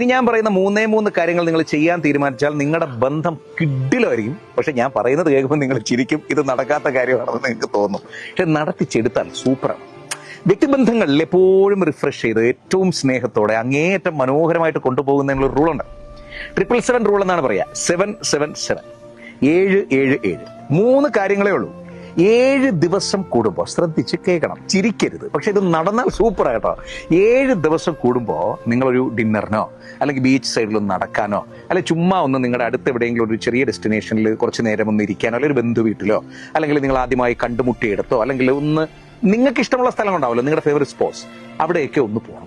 ഇനി ഞാൻ പറയുന്ന മൂന്ന് കാര്യങ്ങൾ നിങ്ങൾ ചെയ്യാൻ തീരുമാനിച്ചാൽ നിങ്ങളുടെ ബന്ധം കിഡിലായിരിക്കും. പക്ഷെ ഞാൻ പറയുന്നത് കേൾക്കുമ്പോൾ നിങ്ങൾ ചിരിക്കും, ഇത് നടക്കാത്ത കാര്യമാണെന്ന് നിങ്ങൾക്ക് തോന്നും. പക്ഷെ നടത്തിച്ചെടുത്താൽ സൂപ്പറാണ്. വ്യക്തിബന്ധങ്ങളിൽ എപ്പോഴും റിഫ്രഷ് ചെയ്ത് ഏറ്റവും സ്നേഹത്തോടെ അങ്ങേയറ്റം മനോഹരമായിട്ട് കൊണ്ടുപോകുന്നതിനുള്ള റൂളുണ്ട്. 777 റൂൾ എന്നാണ് പറയാ. 777 777 3 കാര്യങ്ങളേ ഉള്ളൂ. 7 ദിവസം കൂടുമ്പോൾ ശ്രദ്ധിച്ച് കേൾക്കണം, ചിരിക്കരുത്. പക്ഷെ ഇത് നടന്നാൽ സൂപ്പറായിട്ടോ. 7 ദിവസം കൂടുമ്പോൾ നിങ്ങളൊരു ഡിന്നറിനോ അല്ലെങ്കിൽ ബീച്ച് സൈഡിലൊന്ന് നടക്കാനോ അല്ലെങ്കിൽ ചുമ്മാ ഒന്ന് നിങ്ങളുടെ അടുത്ത് എവിടെയെങ്കിലും ഒരു ചെറിയ ഡെസ്റ്റിനേഷനിൽ കുറച്ച് നേരം ഒന്ന് ഇരിക്കാനോ അല്ലെങ്കിൽ ഒരു ബന്ധു വീട്ടിലോ അല്ലെങ്കിൽ നിങ്ങൾ ആദ്യമായി കണ്ടുമുട്ടിയെടുത്തോ അല്ലെങ്കിൽ ഒന്ന് നിങ്ങൾക്ക് ഇഷ്ടമുള്ള സ്ഥലം ഉണ്ടാവുമല്ലോ, നിങ്ങളുടെ ഫേവറേറ്റ് സ്പോട്സ്, അവിടെയൊക്കെ ഒന്ന് പോകണം.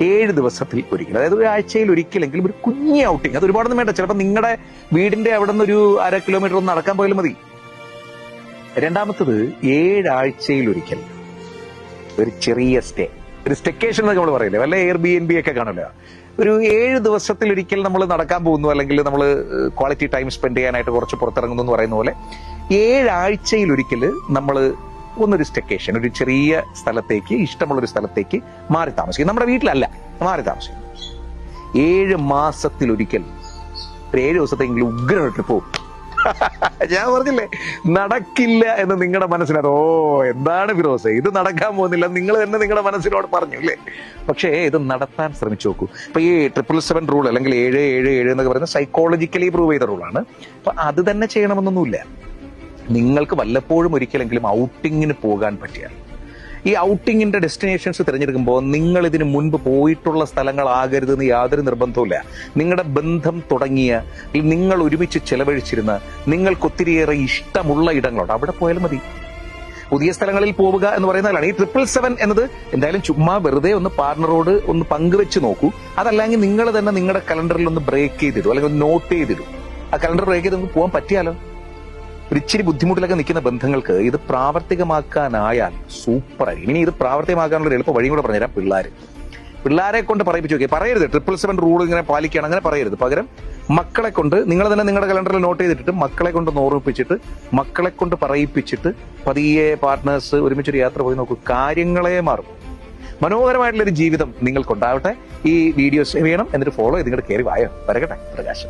7 ദിവസത്തിൽ ഒരിക്കൽ, അതായത് ഒരു ആഴ്ചയിൽ ഒരിക്കലെങ്കിലും ഒരു കുഞ്ഞി ഔട്ടിങ്. അത് ഒരുപാടൊന്നും വേണ്ട. ചിലപ്പോൾ നിങ്ങളുടെ വീടിന്റെ അവിടെ നിന്ന് ഒരു 1/2 കിലോമീറ്റർ ഒന്ന് നടക്കാൻ പോയാലും മതി. രണ്ടാമത്തത് 7 ആഴ്ചയിൽ ഒരിക്കൽ ഒരു ചെറിയ സ്റ്റേ, ഒരു സ്റ്റെക്കേഷൻ എന്നൊക്കെ നമ്മൾ പറയില്ലേ, വല്ല Airbnb ഒക്കെ കാണുമല്ലോ. ഒരു 7 ദിവസത്തിൽ ഒരിക്കൽ നമ്മൾ നടക്കാൻ പോകുന്നു അല്ലെങ്കിൽ നമ്മൾ ക്വാളിറ്റി ടൈം സ്പെൻഡ് ചെയ്യാനായിട്ട് കുറച്ച് പുറത്തിറങ്ങുന്നു എന്ന് പറയുന്ന പോലെ 7 ആഴ്ചയിൽ ഒരിക്കൽ നമ്മൾ ഒന്നൊരു സ്റ്റെക്കേഷൻ, ഒരു ചെറിയ സ്ഥലത്തേക്ക്, ഇഷ്ടമുള്ളൊരു സ്ഥലത്തേക്ക് മാറി താമസിക്കും. നമ്മുടെ വീട്ടിലല്ല, മാറി താമസിക്കും. 7 മാസത്തിലൊരിക്കൽ ഒരു 7 ദിവസത്തെങ്കിലും ഉഗ്രമായിട്ട് ട്രിപ്പ് പോകും. ഞാൻ പറഞ്ഞില്ലേ നടക്കില്ല എന്ന് നിങ്ങളുടെ മനസ്സിനത്, ഓ എന്താണ് ഫിറോസ് ഇത് നടക്കാൻ പോകുന്നില്ല, നിങ്ങൾ തന്നെ നിങ്ങളുടെ മനസ്സിനോട് പറഞ്ഞു അല്ലേ. പക്ഷേ ഇത് നടത്താൻ ശ്രമിച്ചു നോക്കൂ. ഇപ്പൊ ഈ 777 റൂൾ അല്ലെങ്കിൽ 777 എന്നൊക്കെ പറയുന്നത് സൈക്കോളജിക്കലി പ്രൂവ് ചെയ്ത റൂളാണ്. അപ്പൊ അത് തന്നെ ചെയ്യണമെന്നൊന്നുമില്ല. നിങ്ങൾക്ക് വല്ലപ്പോഴും ഒരിക്കലെങ്കിലും ഔട്ടിങ്ങിന് പോകാൻ പറ്റിയാൽ, ഈ ഔട്ടിങ്ങിന്റെ ഡെസ്റ്റിനേഷൻസ് തിരഞ്ഞെടുക്കുമ്പോൾ നിങ്ങൾ ഇതിന് മുൻപ് പോയിട്ടുള്ള സ്ഥലങ്ങളാകരുതെന്ന് യാതൊരു നിർബന്ധവുമില്ല. നിങ്ങളുടെ ബന്ധം തുടങ്ങിയ, നിങ്ങൾ ഒരുമിച്ച് ചെലവഴിച്ചിരുന്ന, നിങ്ങൾക്ക് ഒത്തിരിയേറെ ഇഷ്ടമുള്ള ഇടങ്ങളുണ്ട്, അവിടെ പോയാലും മതി. പുതിയ സ്ഥലങ്ങളിൽ പോവുക എന്ന് പറയുന്നതാണ്. ഈ 777 എന്നത് എന്തായാലും ചുമ്മാ വെറുതെ ഒന്ന് പാർട്ണറോട് ഒന്ന് പങ്കുവെച്ച് നോക്കൂ. അതല്ലെങ്കിൽ നിങ്ങൾ തന്നെ നിങ്ങളുടെ കലണ്ടറിൽ ഒന്ന് ബ്രേക്ക് ചെയ്തിടും അല്ലെങ്കിൽ ഒന്ന് നോട്ട് ചെയ്തിടും. ആ കലണ്ടർ ബ്രേക്ക് ചെയ്ത് നമുക്ക് പോകാൻ പറ്റിയാലോ. ഒരു ഇച്ചിരി ബുദ്ധിമുട്ടിലൊക്കെ നിൽക്കുന്ന ബന്ധങ്ങൾക്ക് ഇത് പ്രാവർത്തികമാക്കാനായാൽ സൂപ്പറായി. ഇനി ഇത് പ്രാവർത്തികമാക്കാനുള്ള എളുപ്പ വഴിയും കൂടെ പറഞ്ഞുതരാം. പിള്ളേരെ കൊണ്ട് പറയിപ്പിച്ചു നോക്കിയാൽ, പറയരുത് 777 റൂൾ ഇങ്ങനെ പാലിക്കുകയാണ്, അങ്ങനെ പറയരുത്. പകരം മക്കളെ കൊണ്ട്, നിങ്ങൾ തന്നെ നിങ്ങളുടെ കലണ്ടറിൽ നോട്ട് ചെയ്തിട്ട് മക്കളെ കൊണ്ട് ഓർമ്മിപ്പിച്ചിട്ട് മക്കളെ കൊണ്ട് പറയിപ്പിച്ചിട്ട് പതിയെ പാർട്ട്നേഴ്സ് ഒരുമിച്ചൊരു യാത്ര പോയി നോക്കൂ. കാര്യങ്ങളെ മാറും. മനോഹരമായിട്ടുള്ളൊരു ജീവിതം നിങ്ങൾക്കുണ്ടാവട്ടെ. ഈ വീഡിയോസ് വേണം എന്നിട്ട് ഫോളോ ചെയ്ത് നിങ്ങളുടെ കയറി വായോ. വരകട്ടെ പ്രകാശം.